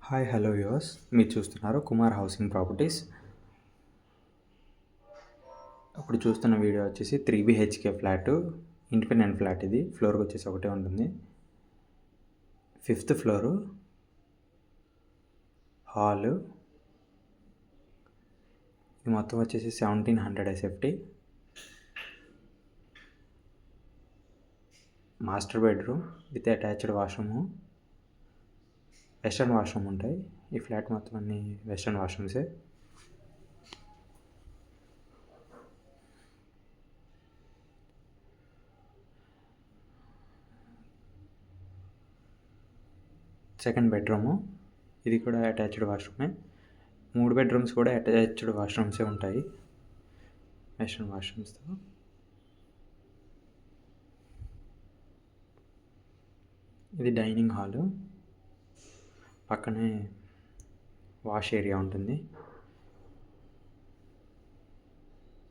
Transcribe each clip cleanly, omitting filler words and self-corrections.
Hi hello viewers, మీరు చూస్తున్నారు Kumar housing properties. ఇప్పుడు చూస్తున్న వీడియో వచ్చేసి 3 BHK ఫ్లాట్, ఇండిపెండెంట్ ఫ్లాట్. ఇది ఫ్లోర్కి వచ్చేసి ఒకటే ఉంటుంది. 5th floor, hall. ఇది మొత్తం వచ్చేసి 1700 SFT. Master bedroom with attached washroom, western washroom ఉంటాయి. ఈ ఫ్లాట్ మొత్తం అన్ని వెస్టర్న్ వాష్రూమ్సే. సెకండ్ బెడ్రూము, ఇది కూడా అటాచ్డ్ వాష్రూమే. 3 బెడ్రూమ్స్ కూడా అటాచ్డ్ వాష్రూమ్సే ఉంటాయి, వెస్టర్న్ వాష్రూమ్స్తో. ఇది డైనింగ్ హాలు, పక్కనే వాష్ ఏరియా ఉంటుంది.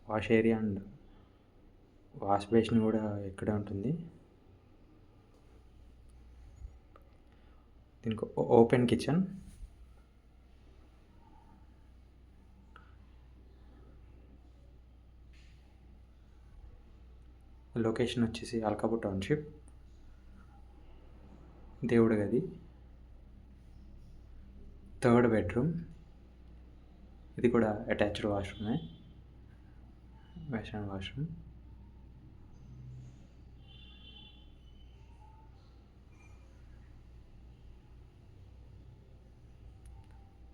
Wash area and wash basin కూడా ఇక్కడే ఉంటుంది. దీనికి ఓపెన్ కిచెన్. లొకేషన్ వచ్చేసి అల్కాపూర్ టౌన్షిప్. దేవుడి గది, 3rd బెడ్రూమ్. ఇది కూడా అటాచ్డ్ వాష్రూమే, western washroom.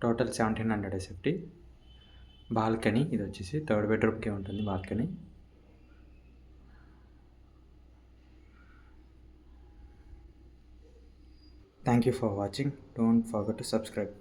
Total 1700 SFT. Balcony, ఇది వచ్చేసి 3rd బెడ్రూమ్కే ఉంటుంది balcony. Thank you for watching. Don't forget to subscribe.